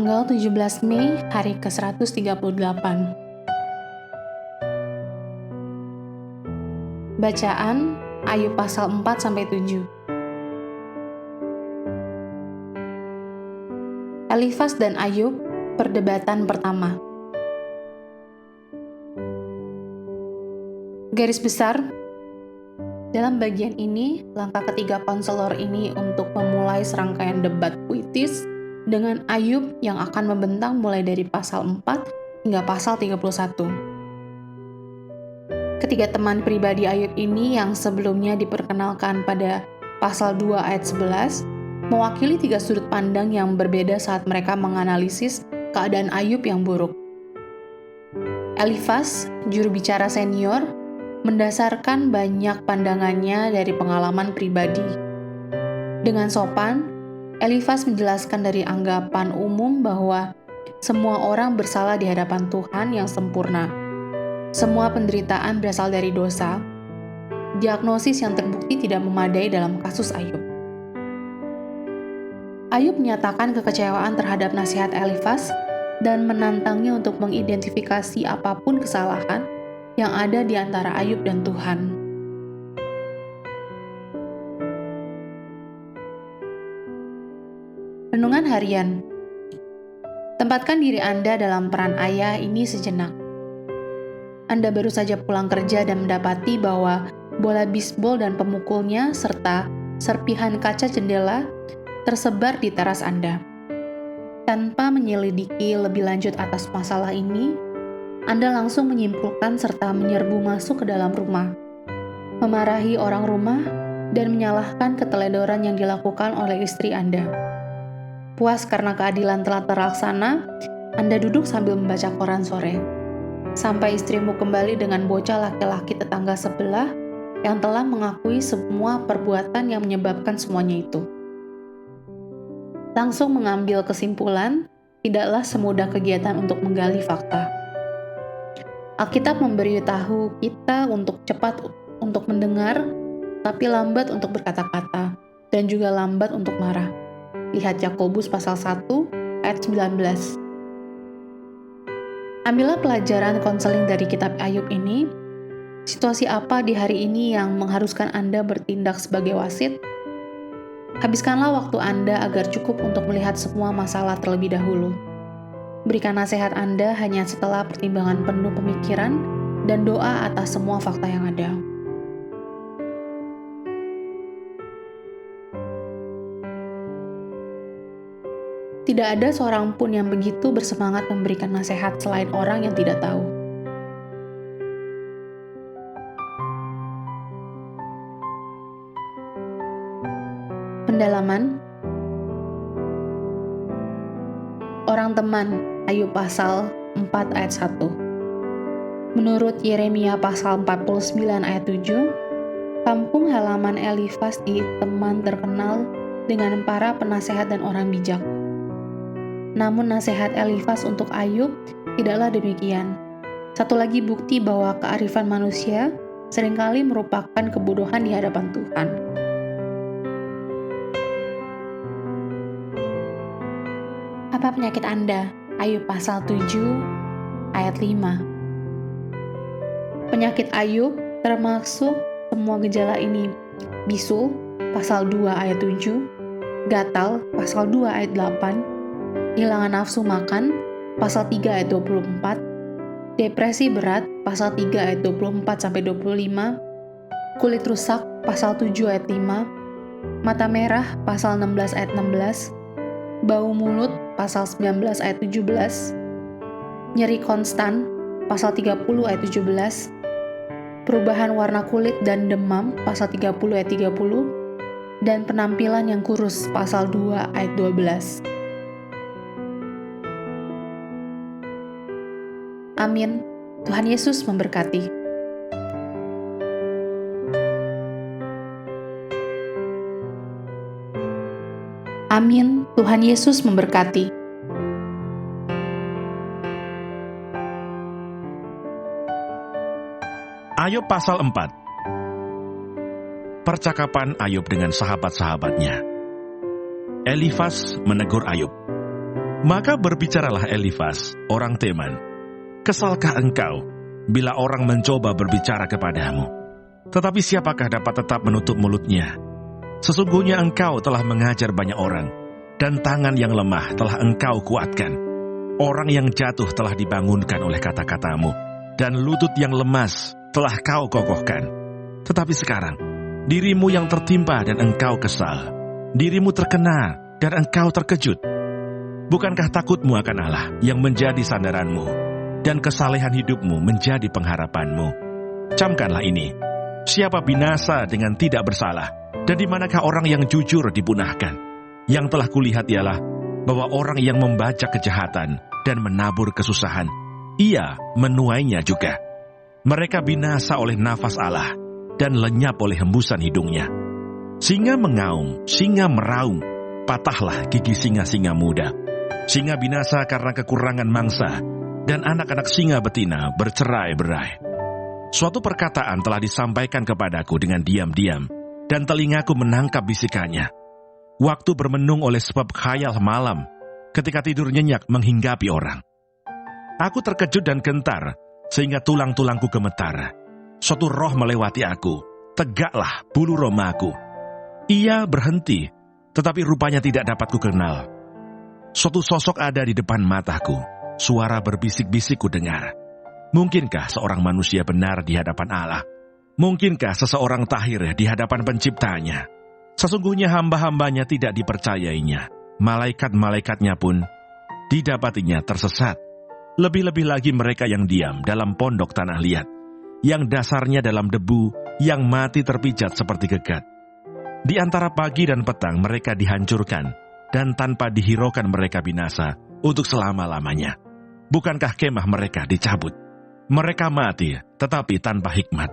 Tanggal 17 Mei, hari ke-138. Bacaan Ayub pasal 4-7. Elifas dan Ayub, perdebatan pertama. Garis besar, dalam bagian ini, langkah ketiga konselor ini untuk memulai serangkaian debat puitis dengan Ayub yang akan membentang mulai dari pasal 4 hingga pasal 31. Ketiga teman pribadi Ayub ini yang sebelumnya diperkenalkan pada pasal 2 ayat 11, mewakili tiga sudut pandang yang berbeda saat mereka menganalisis keadaan Ayub yang buruk. Elifas, juru bicara senior, mendasarkan banyak pandangannya dari pengalaman pribadi. Dengan sopan, Elifas menjelaskan dari anggapan umum bahwa semua orang bersalah di hadapan Tuhan yang sempurna. Semua penderitaan berasal dari dosa. Diagnosis yang terbukti tidak memadai dalam kasus Ayub. Ayub menyatakan kekecewaan terhadap nasihat Elifas dan menantangnya untuk mengidentifikasi apapun kesalahan yang ada di antara Ayub dan Tuhan. Renungan harian. Tempatkan diri Anda dalam peran ayah ini sejenak. Anda baru saja pulang kerja dan mendapati bahwa bola bisbol dan pemukulnya serta serpihan kaca jendela tersebar di teras Anda. Tanpa menyelidiki lebih lanjut atas masalah ini, Anda langsung menyimpulkan serta menyerbu masuk ke dalam rumah, memarahi orang rumah, dan menyalahkan keteledoran yang dilakukan oleh istri Anda. Puas karena keadilan telah terlaksana, Anda duduk sambil membaca koran sore. Sampai istrimu kembali dengan bocah laki-laki tetangga sebelah yang telah mengakui semua perbuatan yang menyebabkan semuanya itu. Langsung mengambil kesimpulan, tidaklah semudah kegiatan untuk menggali fakta. Alkitab memberitahu kita untuk cepat untuk mendengar, tapi lambat untuk berkata-kata, dan juga lambat untuk marah. Lihat Yakobus pasal 1 ayat 19. Ambillah pelajaran konseling dari kitab Ayub ini. Situasi apa di hari ini yang mengharuskan Anda bertindak sebagai wasit? Habiskanlah waktu Anda agar cukup untuk melihat semua masalah terlebih dahulu. Berikan nasihat Anda hanya setelah pertimbangan penuh pemikiran dan doa atas semua fakta yang ada. Tidak ada seorang pun yang begitu bersemangat memberikan nasihat selain orang yang tidak tahu. Pendalaman. Orang teman, Ayub pasal 4 ayat 1. Menurut Yeremia pasal 49 ayat 7, kampung halaman Elifas di teman terkenal dengan para penasehat dan orang bijak. Namun nasihat Elifas untuk Ayub tidaklah demikian. Satu lagi bukti bahwa kearifan manusia seringkali merupakan kebodohan di hadapan Tuhan. Apa penyakit Anda? Ayub pasal 7 ayat 5. Penyakit Ayub termasuk semua gejala ini: bisul pasal 2 ayat 7, gatal pasal 2 ayat 8, kehilangan nafsu makan, pasal 3 ayat 24, depresi berat, pasal 3 ayat 24-25, kulit rusak, pasal 7 ayat 5, mata merah, pasal 16 ayat 16, bau mulut, pasal 19 ayat 17, nyeri konstan, pasal 30 ayat 17, perubahan warna kulit dan demam, pasal 30 ayat 30, dan penampilan yang kurus, pasal 2 ayat 12. Amin. Tuhan Yesus memberkati. Amin. Tuhan Yesus memberkati. Ayub pasal 4. Percakapan Ayub dengan sahabat-sahabatnya. Elifas menegur Ayub. Maka berbicaralah Elifas, orang Teman. Kesalkah engkau bila orang mencoba berbicara kepadamu? Tetapi siapakah dapat tetap menutup mulutnya? Sesungguhnya engkau telah mengajar banyak orang, dan tangan yang lemah telah engkau kuatkan. Orang yang jatuh telah dibangunkan oleh kata-katamu, dan lutut yang lemas telah kau kokohkan. Tetapi sekarang, dirimu yang tertimpa dan engkau kesal. Dirimu terkena dan engkau terkejut. Bukankah takutmu akan Allah yang menjadi sandaranmu, dan kesalehan hidupmu menjadi pengharapanmu? Camkanlah ini, siapa binasa dengan tidak bersalah, dan di manakah orang yang jujur dipunahkan? Yang telah kulihat ialah bahwa orang yang membaca kejahatan dan menabur kesusahan, ia menuainya juga. Mereka binasa oleh nafas Allah, dan lenyap oleh hembusan hidungnya. Singa mengaum, singa meraung, patahlah gigi singa-singa muda. Singa binasa karena kekurangan mangsa, dan anak-anak singa betina bercerai-berai. Suatu perkataan telah disampaikan kepadaku dengan diam-diam, dan telingaku menangkap bisikannya. Waktu bermenung oleh sebab khayal malam, ketika tidur nyenyak menghinggapi orang. Aku terkejut dan gentar, sehingga tulang-tulangku gemetar. Suatu roh melewati aku, tegaklah bulu romaku. Ia berhenti, tetapi rupanya tidak dapat kukenal. Suatu sosok ada di depan mataku, suara berbisik-bisik kudengar. Mungkinkah seorang manusia benar di hadapan Allah? Mungkinkah seseorang tahir di hadapan penciptanya? Sesungguhnya hamba-hambanya tidak dipercayainya. Malaikat-malaikatnya pun didapatinya tersesat. Lebih-lebih lagi mereka yang diam dalam pondok tanah liat, yang dasarnya dalam debu, yang mati terpijat seperti gegat. Di antara pagi dan petang mereka dihancurkan, dan tanpa dihiraukan mereka binasa untuk selama-lamanya. Bukankah kemah mereka dicabut? Mereka mati, tetapi tanpa hikmat.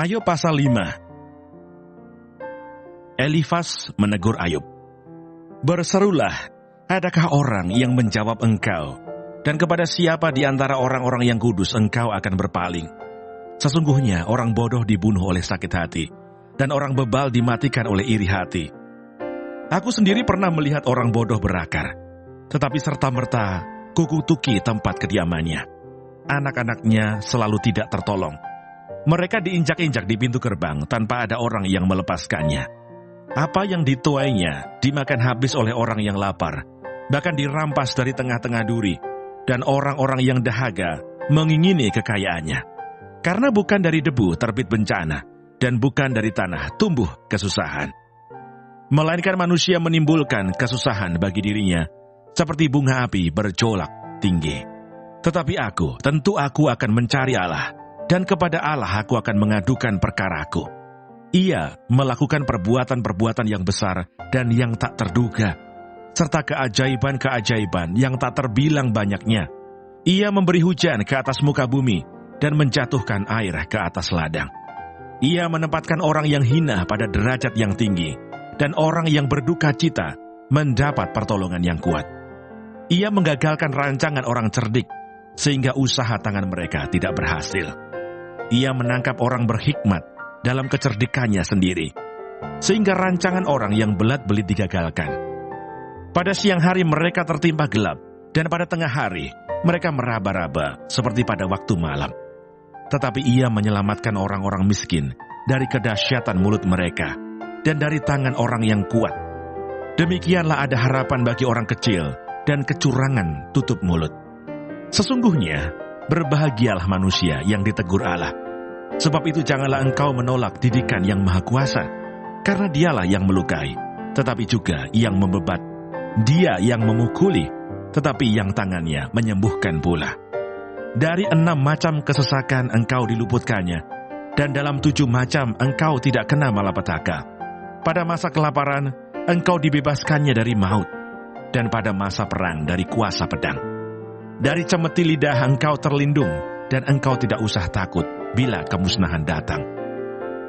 Ayub pasal 5. Elifas menegur Ayub. Berserulah, adakah orang yang menjawab engkau? Dan kepada siapa di antara orang-orang yang kudus engkau akan berpaling? Sesungguhnya orang bodoh dibunuh oleh sakit hati, dan orang bebal dimatikan oleh iri hati. Aku sendiri pernah melihat orang bodoh berakar, tetapi serta-merta kukutuki tempat kediamannya. Anak-anaknya selalu tidak tertolong. Mereka diinjak-injak di pintu gerbang tanpa ada orang yang melepaskannya. Apa yang dituainya dimakan habis oleh orang yang lapar, bahkan dirampas dari tengah-tengah duri, dan orang-orang yang dahaga mengingini kekayaannya. Karena bukan dari debu terbit bencana, dan bukan dari tanah tumbuh kesusahan. Melainkan manusia menimbulkan kesusahan bagi dirinya, seperti bunga api berjolak tinggi. Tetapi tentu aku akan mencari Allah, dan kepada Allah aku akan mengadukan perkaraku. Ia melakukan perbuatan-perbuatan yang besar dan yang tak terduga, serta keajaiban-keajaiban yang tak terbilang banyaknya. Ia memberi hujan ke atas muka bumi, dan menjatuhkan air ke atas ladang. Ia menempatkan orang yang hina pada derajat yang tinggi, dan orang yang berduka cita mendapat pertolongan yang kuat. Ia menggagalkan rancangan orang cerdik, sehingga usaha tangan mereka tidak berhasil. Ia menangkap orang berhikmat dalam kecerdikannya sendiri, sehingga rancangan orang yang belat-belit digagalkan. Pada siang hari mereka tertimpa gelap, dan pada tengah hari mereka meraba-raba seperti pada waktu malam. Tetapi ia menyelamatkan orang-orang miskin dari kedahsyatan mulut mereka, dan dari tangan orang yang kuat. Demikianlah ada harapan bagi orang kecil, dan kecurangan tutup mulut. Sesungguhnya, berbahagialah manusia yang ditegur Allah. Sebab itu janganlah engkau menolak didikan yang maha kuasa, karena dialah yang melukai, tetapi juga yang membebat. Dia yang memukuli, tetapi yang tangannya menyembuhkan pula. Dari 6 macam kesesakan engkau diluputkannya, dan dalam 7 macam engkau tidak kena malapetaka. Pada masa kelaparan, engkau dibebaskannya dari maut, dan pada masa perang dari kuasa pedang. Dari cemeti lidah engkau terlindung, dan engkau tidak usah takut bila kemusnahan datang.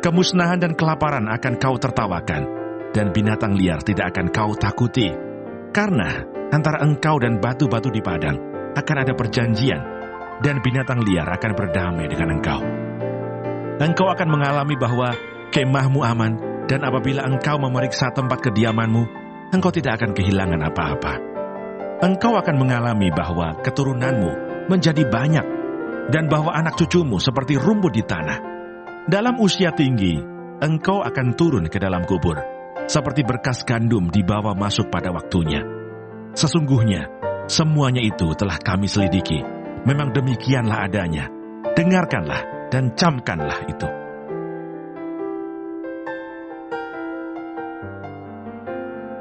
Kemusnahan dan kelaparan akan kau tertawakan, dan binatang liar tidak akan kau takuti. Karena antara engkau dan batu-batu di padang akan ada perjanjian, dan binatang liar akan berdamai dengan engkau. Engkau akan mengalami bahwa kemahmu aman, Dan apabila engkau memeriksa tempat kediamanmu, engkau tidak akan kehilangan apa-apa. Engkau akan mengalami bahwa keturunanmu menjadi banyak, dan bahwa anak cucumu seperti rumput di tanah. Dalam usia tinggi, engkau akan turun ke dalam kubur, seperti berkas gandum dibawa masuk pada waktunya. Sesungguhnya, semuanya itu telah kami selidiki. Memang demikianlah adanya. Dengarkanlah dan camkanlah itu.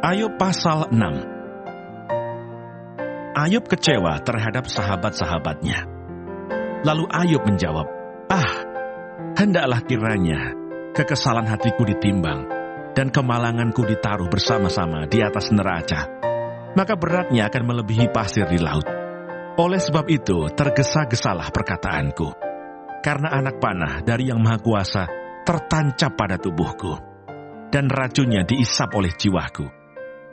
Ayub pasal 6. Ayub kecewa terhadap sahabat-sahabatnya. Lalu Ayub menjawab, hendaklah kiranya kekesalan hatiku ditimbang, dan kemalanganku ditaruh bersama-sama di atas neraca. Maka beratnya akan melebihi pasir di laut. Oleh sebab itu, tergesa-gesalah perkataanku. Karena anak panah dari Yang Maha Kuasa tertancap pada tubuhku, dan racunnya diisap oleh jiwaku.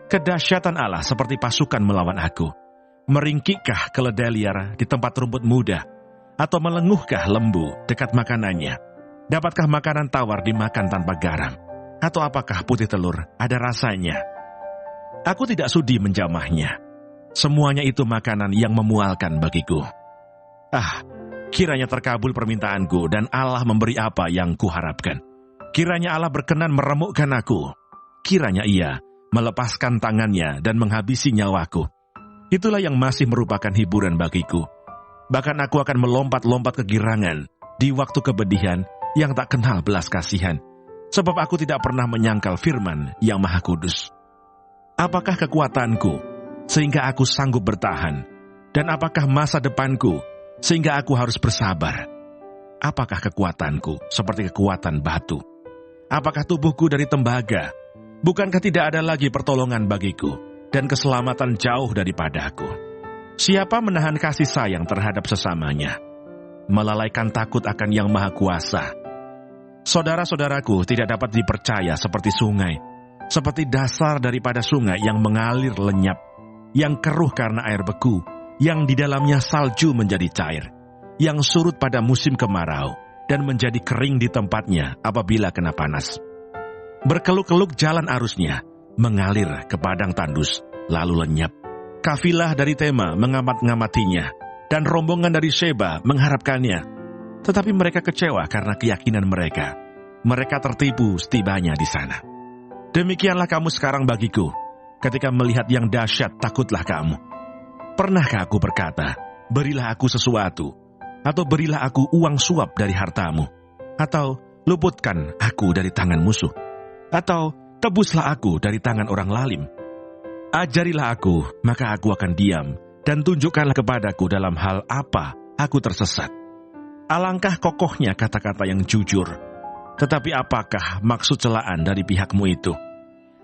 Kedahsyatan Allah seperti pasukan melawan aku. Meringkikkah keledai liar di tempat rumput muda? Atau melenguhkah lembu dekat makanannya? Dapatkah makanan tawar dimakan tanpa garam? Atau apakah putih telur ada rasanya? Aku tidak sudi menjamahnya. Semuanya itu makanan yang memualkan bagiku. Kiranya terkabul permintaanku dan Allah memberi apa yang kuharapkan. Kiranya Allah berkenan meremukkan aku. Kiranya Ia melepaskan tangannya dan menghabisi nyawaku. Itulah yang masih merupakan hiburan bagiku. Bahkan aku akan melompat-lompat kegirangan di waktu kebedihan yang tak kenal belas kasihan, sebab aku tidak pernah menyangkal firman Yang Maha Kudus. Apakah kekuatanku sehingga aku sanggup bertahan? Dan apakah masa depanku sehingga aku harus bersabar? Apakah kekuatanku seperti kekuatan batu? Apakah tubuhku dari tembaga? Bukankah tidak ada lagi pertolongan bagiku, dan keselamatan jauh daripadaku? Siapa menahan kasih sayang terhadap sesamanya? Melalaikan takut akan Yang Maha Kuasa. Saudara-saudaraku tidak dapat dipercaya seperti sungai, seperti dasar daripada sungai yang mengalir lenyap, yang keruh karena air beku, yang di dalamnya salju menjadi cair, yang surut pada musim kemarau, dan menjadi kering di tempatnya apabila kena panas. Berkeluk-keluk jalan arusnya, mengalir ke padang tandus, lalu lenyap. Kafilah dari Tema mengamat-ngamatinya, dan rombongan dari Sheba mengharapkannya. Tetapi mereka kecewa karena keyakinan mereka. Mereka tertipu setibanya di sana. Demikianlah kamu sekarang bagiku. Ketika melihat yang dahsyat, takutlah kamu. Pernahkah aku berkata, berilah aku sesuatu, atau berilah aku uang suap dari hartamu, atau luputkan aku dari tangan musuh, atau tebuslah aku dari tangan orang lalim? Ajarilah aku, maka aku akan diam, dan tunjukkanlah kepadaku dalam hal apa aku tersesat. Alangkah kokohnya kata-kata yang jujur. Tetapi apakah maksud celaan dari pihakmu itu?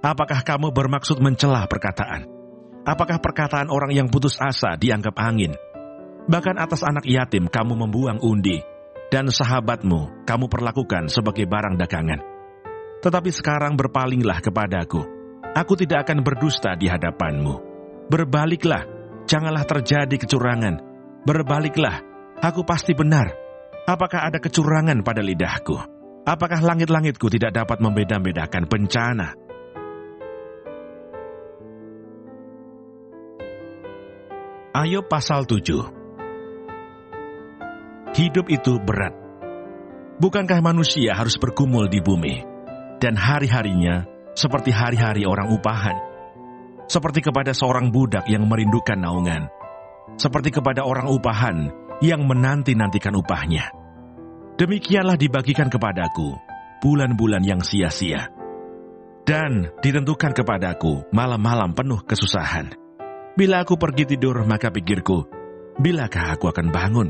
Apakah kamu bermaksud mencelah perkataan? Apakah perkataan orang yang putus asa dianggap angin? Bahkan atas anak yatim kamu membuang undi, dan sahabatmu kamu perlakukan sebagai barang dagangan. Tetapi sekarang berpalinglah kepadaku. Aku tidak akan berdusta di hadapanmu. Berbaliklah, janganlah terjadi kecurangan. Berbaliklah, aku pasti benar. Apakah ada kecurangan pada lidahku? Apakah langit-langitku tidak dapat membeda-bedakan bencana? Ayub pasal 7. Hidup itu berat. Bukankah manusia harus bergumul di bumi, dan hari-harinya seperti hari-hari orang upahan? Seperti kepada seorang budak yang merindukan naungan, seperti kepada orang upahan yang menanti-nantikan upahnya. Demikianlah dibagikan kepadaku bulan-bulan yang sia-sia, dan ditentukan kepadaku malam-malam penuh kesusahan. Bila aku pergi tidur, maka pikirku, bilakah aku akan bangun?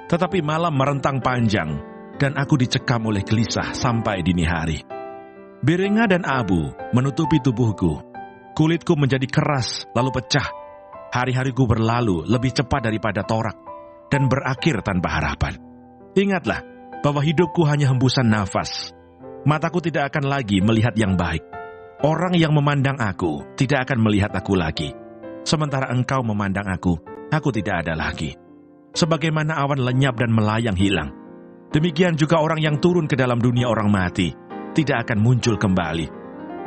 Tetapi malam merentang panjang, dan aku dicekam oleh gelisah sampai dini hari. Biringa dan abu menutupi tubuhku. Kulitku menjadi keras, lalu pecah. Hari-hariku berlalu lebih cepat daripada torak, dan berakhir tanpa harapan. Ingatlah bahwa hidupku hanya hembusan nafas. Mataku tidak akan lagi melihat yang baik. Orang yang memandang aku tidak akan melihat aku lagi. Sementara engkau memandang aku tidak ada lagi. Sebagaimana awan lenyap dan melayang hilang, demikian juga orang yang turun ke dalam dunia orang mati tidak akan muncul kembali.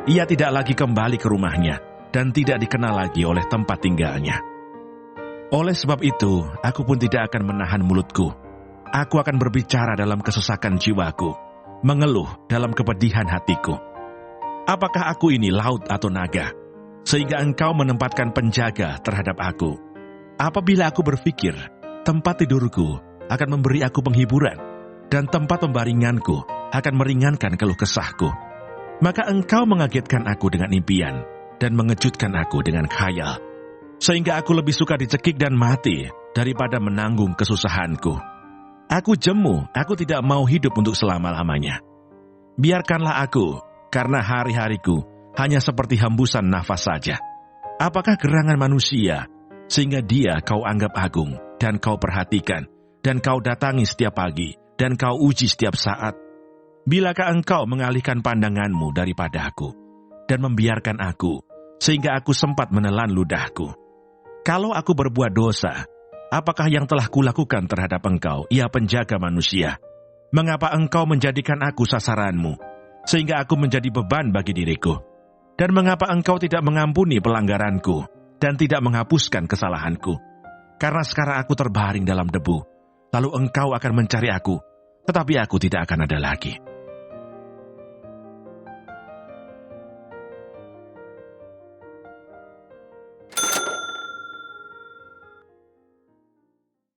Ia tidak lagi kembali ke rumahnya dan tidak dikenal lagi oleh tempat tinggalnya. Oleh sebab itu, aku pun tidak akan menahan mulutku. Aku akan berbicara dalam kesesakan jiwaku, mengeluh dalam kepedihan hatiku. Apakah aku ini laut atau naga, sehingga engkau menempatkan penjaga terhadap aku? Apabila aku berpikir, tempat tidurku akan memberi aku penghiburan, dan tempat pembaringanku akan meringankan keluh kesahku, maka engkau mengagetkan aku dengan impian, dan mengejutkan aku dengan khayal, sehingga aku lebih suka dicekik dan mati daripada menanggung kesusahanku. Aku jemu, aku tidak mau hidup untuk selama-lamanya. Biarkanlah aku, karena hari-hariku hanya seperti hembusan nafas saja. Apakah gerangan manusia, sehingga dia kau anggap agung, dan kau perhatikan, dan kau datangi setiap pagi, dan kau uji setiap saat? Bilakah engkau mengalihkan pandanganmu daripada aku, dan membiarkan aku, sehingga aku sempat menelan ludahku? Kalau aku berbuat dosa, apakah yang telah kulakukan terhadap engkau, ya penjaga manusia? Mengapa engkau menjadikan aku sasaranmu, sehingga aku menjadi beban bagi diriku? Dan mengapa engkau tidak mengampuni pelanggaranku, dan tidak menghapuskan kesalahanku? Karena sekarang aku terbaring dalam debu, lalu engkau akan mencari aku, tetapi aku tidak akan ada lagi.